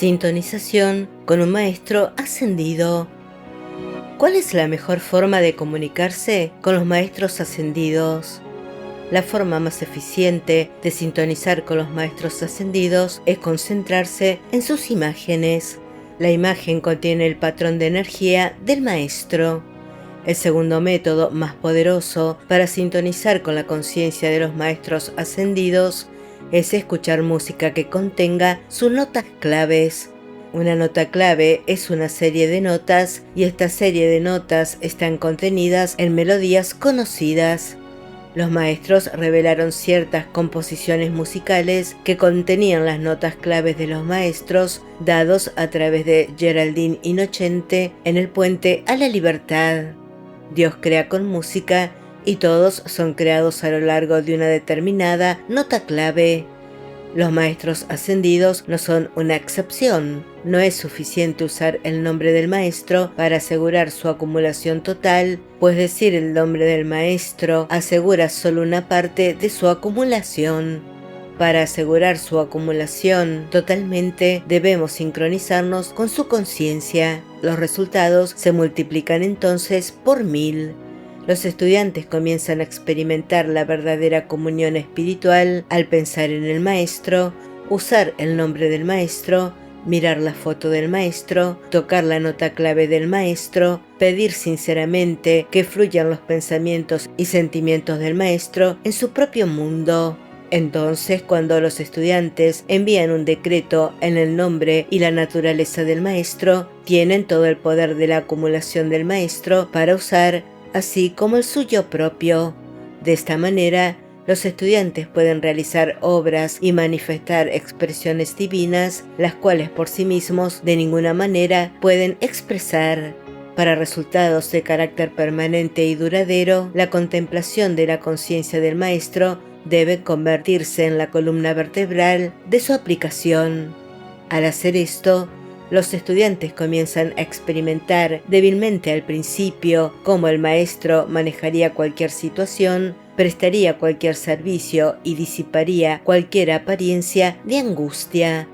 Sintonización con un maestro ascendido. ¿Cuál es la mejor forma de comunicarse con los maestros ascendidos? La forma más eficiente de sintonizar con los maestros ascendidos es concentrarse en sus imágenes. La imagen contiene el patrón de energía del maestro. El segundo método más poderoso para sintonizar con la conciencia de los maestros ascendidos es escuchar música que contenga sus notas claves. Una nota clave es una serie de notas y esta serie de notas están contenidas en melodías conocidas. Los maestros revelaron ciertas composiciones musicales que contenían las notas claves de los maestros dados a través de Geraldine Innocente en el Puente a la Libertad. Dios crea con música y todos son creados a lo largo de una determinada nota clave. Los maestros ascendidos no son una excepción. No es suficiente usar el nombre del maestro para asegurar su acumulación total, pues decir el nombre del maestro asegura solo una parte de su acumulación. Para asegurar su acumulación totalmente, debemos sincronizarnos con su conciencia. Los resultados se multiplican entonces por 1000. Los estudiantes comienzan a experimentar la verdadera comunión espiritual al pensar en el maestro, usar el nombre del maestro, mirar la foto del maestro, tocar la nota clave del maestro, pedir sinceramente que fluyan los pensamientos y sentimientos del maestro en su propio mundo. Entonces, cuando los estudiantes envían un decreto en el nombre y la naturaleza del maestro, tienen todo el poder de la acumulación del maestro para usar, así como el suyo propio. De esta manera, los estudiantes pueden realizar obras y manifestar expresiones divinas, las cuales por sí mismos de ninguna manera pueden expresar. Para resultados de carácter permanente y duradero, la contemplación de la conciencia del maestro debe convertirse en la columna vertebral de su aplicación. Al hacer esto, los estudiantes comienzan a experimentar débilmente al principio cómo el maestro manejaría cualquier situación, prestaría cualquier servicio y disiparía cualquier apariencia de angustia.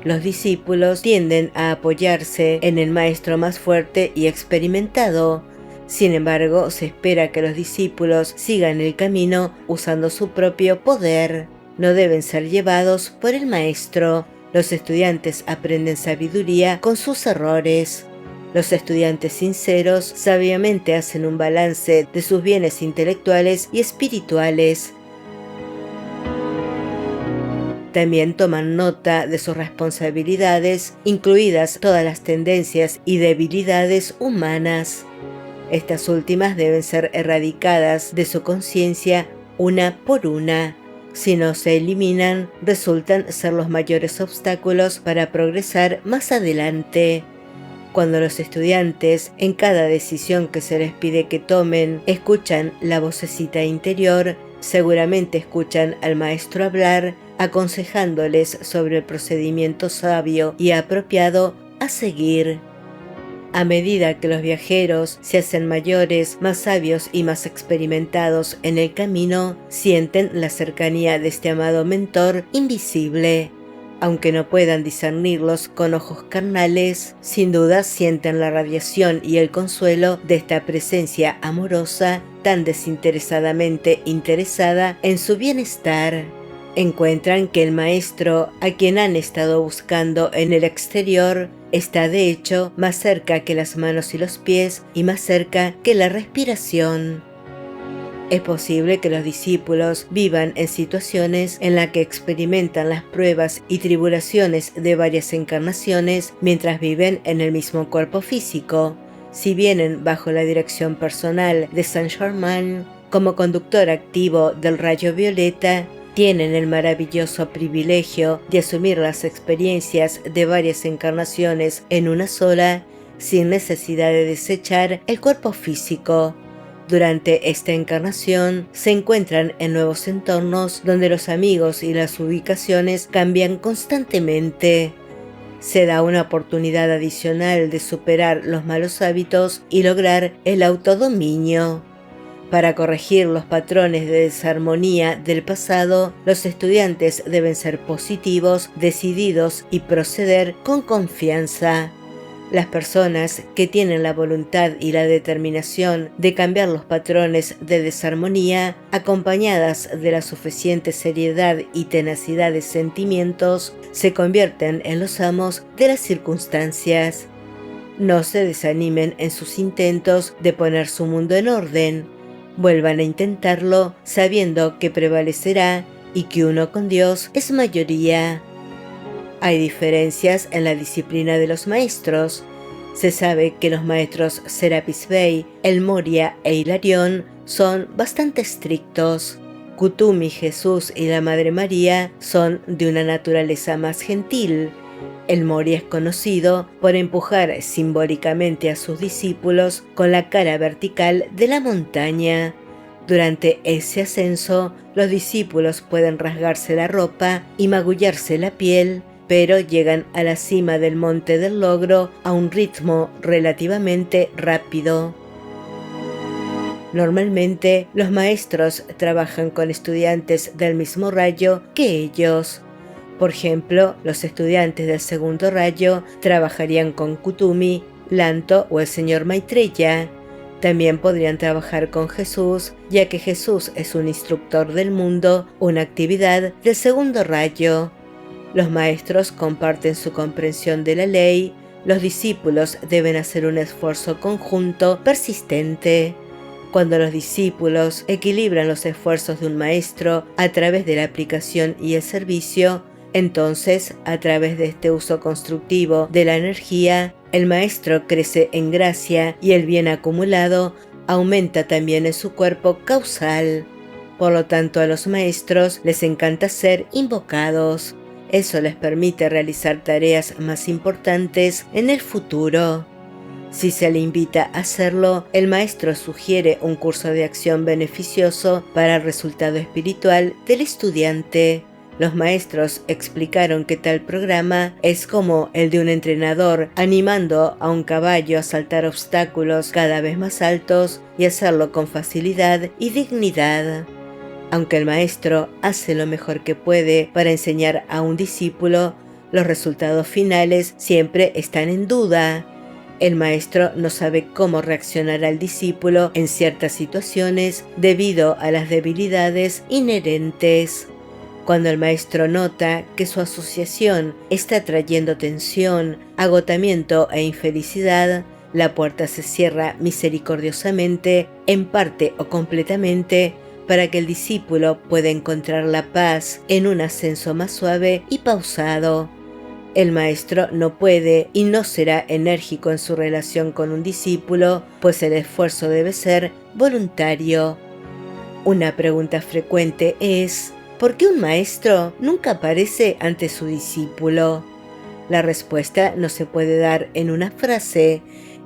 Los discípulos tienden a apoyarse en el maestro más fuerte y experimentado. Sin embargo, se espera que los discípulos sigan el camino usando su propio poder. No deben ser llevados por el maestro. Los estudiantes aprenden sabiduría con sus errores. Los estudiantes sinceros sabiamente hacen un balance de sus bienes intelectuales y espirituales. También toman nota de sus responsabilidades, incluidas todas las tendencias y debilidades humanas. Estas últimas deben ser erradicadas de su conciencia una por una. Si no se eliminan, resultan ser los mayores obstáculos para progresar más adelante. Cuando los estudiantes, en cada decisión que se les pide que tomen, escuchan la vocecita interior, seguramente escuchan al maestro hablar, aconsejándoles sobre el procedimiento sabio y apropiado a seguir. A medida que los viajeros se hacen mayores, más sabios y más experimentados en el camino, sienten la cercanía de este amado mentor invisible. Aunque no puedan discernirlos con ojos carnales, sin duda sienten la radiación y el consuelo de esta presencia amorosa tan desinteresadamente interesada en su bienestar. Encuentran que el maestro, a quien han estado buscando en el exterior, está de hecho más cerca que las manos y los pies y más cerca que la respiración. Es posible que los discípulos vivan en situaciones en las que experimentan las pruebas y tribulaciones de varias encarnaciones mientras viven en el mismo cuerpo físico. Si vienen bajo la dirección personal de Saint Germain como conductor activo del rayo violeta, tienen el maravilloso privilegio de asumir las experiencias de varias encarnaciones en una sola, sin necesidad de desechar el cuerpo físico. Durante esta encarnación se encuentran en nuevos entornos donde los amigos y las ubicaciones cambian constantemente. Se da una oportunidad adicional de superar los malos hábitos y lograr el autodominio. Para corregir los patrones de desarmonía del pasado, los estudiantes deben ser positivos, decididos y proceder con confianza. Las personas que tienen la voluntad y la determinación de cambiar los patrones de desarmonía, acompañadas de la suficiente seriedad y tenacidad de sentimientos, se convierten en los amos de las circunstancias. No se desanimen en sus intentos de poner su mundo en orden. Vuelvan a intentarlo sabiendo que prevalecerá y que uno con Dios es mayoría. Hay diferencias en la disciplina de los maestros. Se sabe que los maestros Serapis Bey, El Moria e Hilarión son bastante estrictos. Kutumi, Jesús y la Madre María son de una naturaleza más gentil. El Moria es conocido por empujar simbólicamente a sus discípulos con la cara vertical de la montaña. Durante ese ascenso, los discípulos pueden rasgarse la ropa y magullarse la piel, pero llegan a la cima del Monte del Logro a un ritmo relativamente rápido. Normalmente, los maestros trabajan con estudiantes del mismo rayo que ellos. Por ejemplo, los estudiantes del segundo rayo trabajarían con Kutumi, Lanto o el señor Maitreya. También podrían trabajar con Jesús, ya que Jesús es un instructor del mundo, una actividad del segundo rayo. Los maestros comparten su comprensión de la ley. Los discípulos deben hacer un esfuerzo conjunto persistente. Cuando los discípulos equilibran los esfuerzos de un maestro a través de la aplicación y el servicio, entonces, a través de este uso constructivo de la energía, el maestro crece en gracia y el bien acumulado aumenta también en su cuerpo causal. Por lo tanto, a los maestros les encanta ser invocados. Eso les permite realizar tareas más importantes en el futuro. Si se le invita a hacerlo, el maestro sugiere un curso de acción beneficioso para el resultado espiritual del estudiante. Los maestros explicaron que tal programa es como el de un entrenador animando a un caballo a saltar obstáculos cada vez más altos y hacerlo con facilidad y dignidad. Aunque el maestro hace lo mejor que puede para enseñar a un discípulo, los resultados finales siempre están en duda. El maestro no sabe cómo reaccionará el discípulo en ciertas situaciones debido a las debilidades inherentes. Cuando el maestro nota que su asociación está trayendo tensión, agotamiento e infelicidad, la puerta se cierra misericordiosamente, en parte o completamente, para que el discípulo pueda encontrar la paz en un ascenso más suave y pausado. El maestro no puede y no será enérgico en su relación con un discípulo, pues el esfuerzo debe ser voluntario. Una pregunta frecuente es: ¿por qué un maestro nunca aparece ante su discípulo? La respuesta no se puede dar en una frase.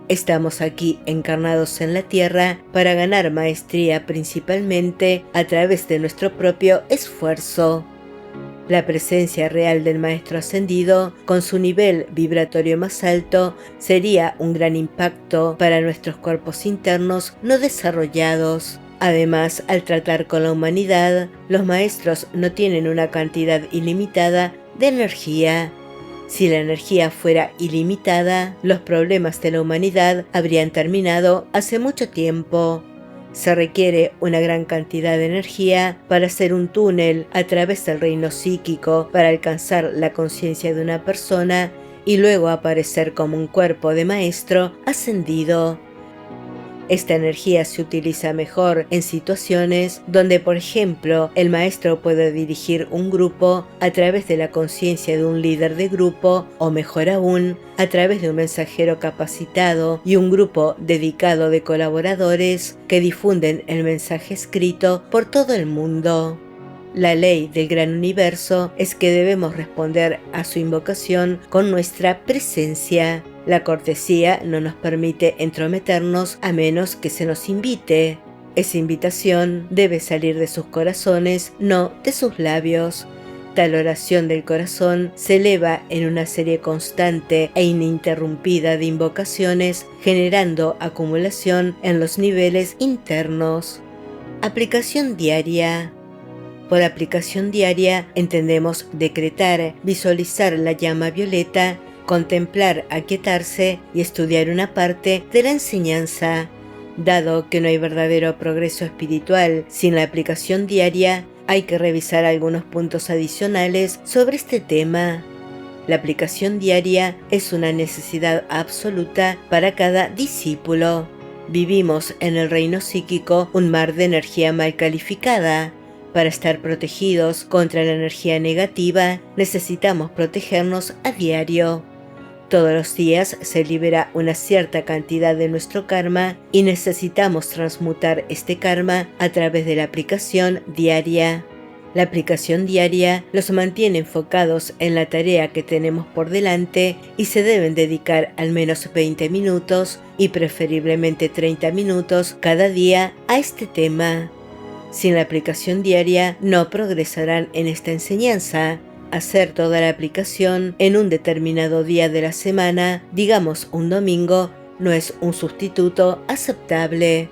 Estamos aquí encarnados en la tierra para ganar maestría principalmente a través de nuestro propio esfuerzo. La presencia real del Maestro Ascendido, con su nivel vibratorio más alto, sería un gran impacto para nuestros cuerpos internos no desarrollados. Además, al tratar con la humanidad, los maestros no tienen una cantidad ilimitada de energía. Si la energía fuera ilimitada, los problemas de la humanidad habrían terminado hace mucho tiempo. Se requiere una gran cantidad de energía para hacer un túnel a través del reino psíquico para alcanzar la conciencia de una persona y luego aparecer como un cuerpo de maestro ascendido. Esta energía se utiliza mejor en situaciones donde, por ejemplo, el maestro puede dirigir un grupo a través de la conciencia de un líder de grupo, o mejor aún, a través de un mensajero capacitado y un grupo dedicado de colaboradores que difunden el mensaje escrito por todo el mundo. La ley del gran universo es que debemos responder a su invocación con nuestra presencia. La cortesía no nos permite entrometernos a menos que se nos invite. Esa invitación debe salir de sus corazones, no de sus labios. Tal oración del corazón se eleva en una serie constante e ininterrumpida de invocaciones, generando acumulación en los niveles internos. Aplicación diaria. Por aplicación diaria entendemos decretar, visualizar la llama violeta, contemplar, aquietarse y estudiar una parte de la enseñanza. Dado que no hay verdadero progreso espiritual sin la aplicación diaria, hay que revisar algunos puntos adicionales sobre este tema. La aplicación diaria es una necesidad absoluta para cada discípulo. Vivimos en el reino psíquico un mar de energía mal calificada. Para estar protegidos contra la energía negativa, necesitamos protegernos a diario. Todos los días se libera una cierta cantidad de nuestro karma y necesitamos transmutar este karma a través de la aplicación diaria. La aplicación diaria los mantiene enfocados en la tarea que tenemos por delante y se deben dedicar al menos 20 minutos y preferiblemente 30 minutos cada día a este tema. Sin la aplicación diaria no progresarán en esta enseñanza. Hacer toda la aplicación en un determinado día de la semana, digamos un domingo, no es un sustituto aceptable.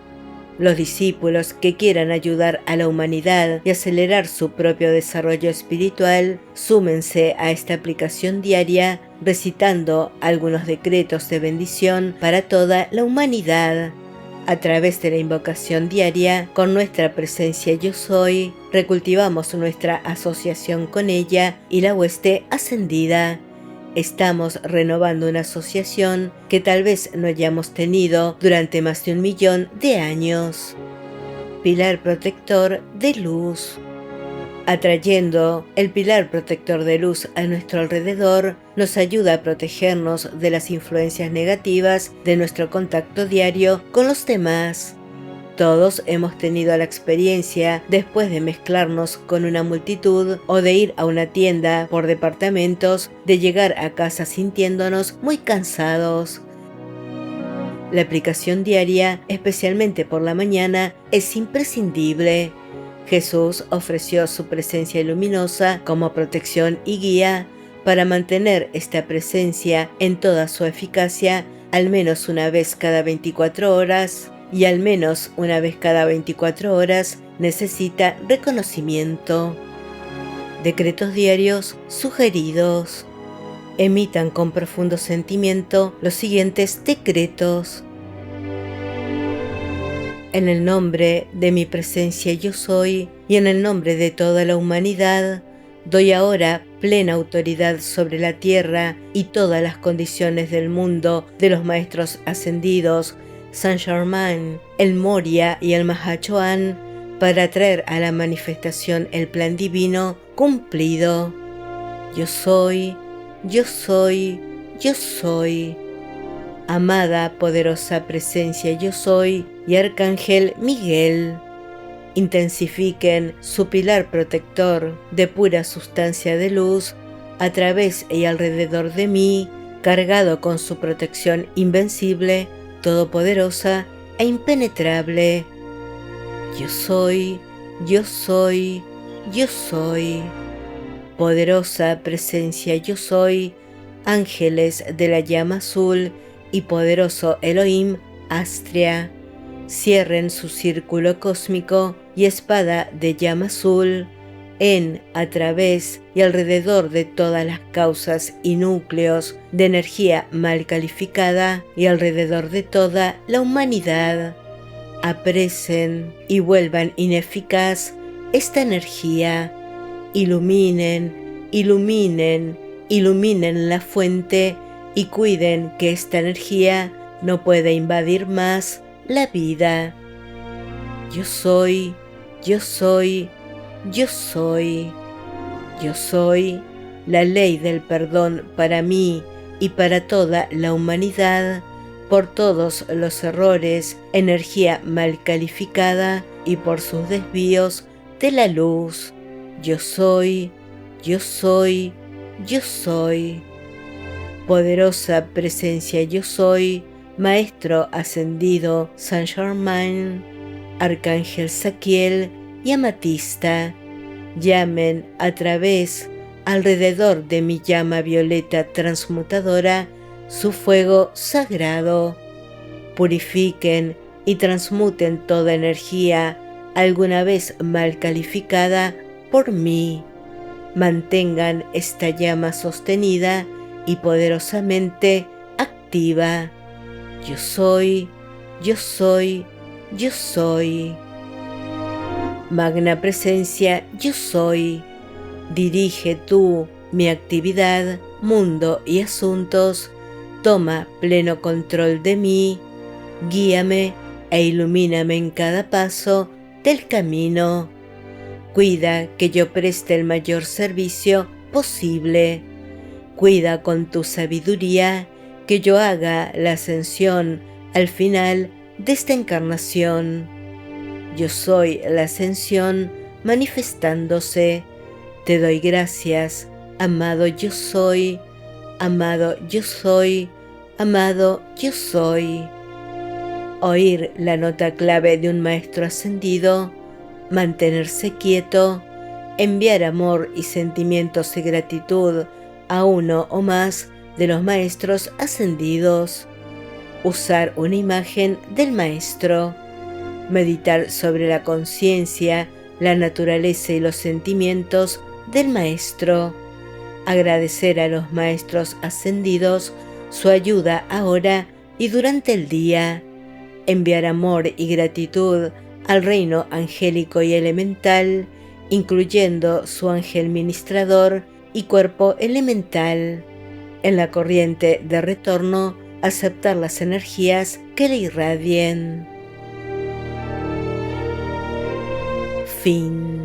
Los discípulos que quieran ayudar a la humanidad y acelerar su propio desarrollo espiritual, súmense a esta aplicación diaria recitando algunos decretos de bendición para toda la humanidad. A través de la invocación diaria, con nuestra presencia Yo Soy, recultivamos nuestra asociación con ella y la hueste ascendida. Estamos renovando una asociación que tal vez no hayamos tenido durante más de 1.000.000 de años. Pilar protector de luz. Atrayendo el pilar protector de luz a nuestro alrededor, nos ayuda a protegernos de las influencias negativas de nuestro contacto diario con los demás. Todos hemos tenido la experiencia, después de mezclarnos con una multitud o de ir a una tienda por departamentos, de llegar a casa sintiéndonos muy cansados. La aplicación diaria, especialmente por la mañana, es imprescindible. Jesús ofreció su presencia luminosa como protección y guía para mantener esta presencia en toda su eficacia al menos una vez cada 24 horas y al menos una vez cada 24 horas necesita reconocimiento. Decretos diarios sugeridos. Emitan con profundo sentimiento los siguientes decretos. En el nombre de mi presencia Yo Soy y en el nombre de toda la humanidad, doy ahora plena autoridad sobre la tierra y todas las condiciones del mundo de los maestros ascendidos, Saint Germain, el Moria y el Mahachohan, para traer a la manifestación el plan divino cumplido. Yo soy, yo soy, yo soy. Amada, poderosa presencia Yo Soy y Arcángel Miguel, intensifiquen su pilar protector de pura sustancia de luz a través y alrededor de mí, cargado con su protección invencible, todopoderosa e impenetrable. Yo soy, yo soy, yo soy. Poderosa presencia Yo Soy, ángeles de la llama azul y poderoso Elohim Astria, cierren su círculo cósmico y espada de llama azul en, a través y alrededor de todas las causas y núcleos de energía mal calificada y alrededor de toda la humanidad. Apresen y vuelvan ineficaz esta energía. Iluminen, iluminen, iluminen la fuente y cuiden que esta energía no pueda invadir más la vida. Yo soy, yo soy, yo soy. Yo soy la ley del perdón para mí y para toda la humanidad por todos los errores, energía mal calificada y por sus desvíos de la luz. Yo soy, yo soy, yo soy. Poderosa presencia Yo Soy, Maestro ascendido Saint Germain, Arcángel Zaquiel y Amatista, llamen a través, alrededor de mi llama violeta transmutadora, su fuego sagrado. Purifiquen y transmuten toda energía alguna vez mal calificada por mí. Mantengan esta llama sostenida y poderosamente activa. Yo soy, yo soy, yo soy. Magna presencia, yo soy. Dirige tú mi actividad, mundo y asuntos. Toma pleno control de mí. Guíame e ilumíname en cada paso del camino. Cuida que yo preste el mayor servicio posible. Cuida con tu sabiduría que yo haga la ascensión al final de esta encarnación. Yo soy la ascensión manifestándose. Te doy gracias, amado yo soy, amado yo soy, amado yo soy. Oír la nota clave de un maestro ascendido, mantenerse quieto, enviar amor y sentimientos de gratitud a uno o más de los maestros ascendidos, usar una imagen del maestro, meditar sobre la conciencia, la naturaleza y los sentimientos del maestro, agradecer a los maestros ascendidos su ayuda ahora y durante el día, enviar amor y gratitud al reino angélico y elemental, incluyendo su ángel ministrador y cuerpo elemental. En la corriente de retorno, aceptar las energías que le irradien. Fin.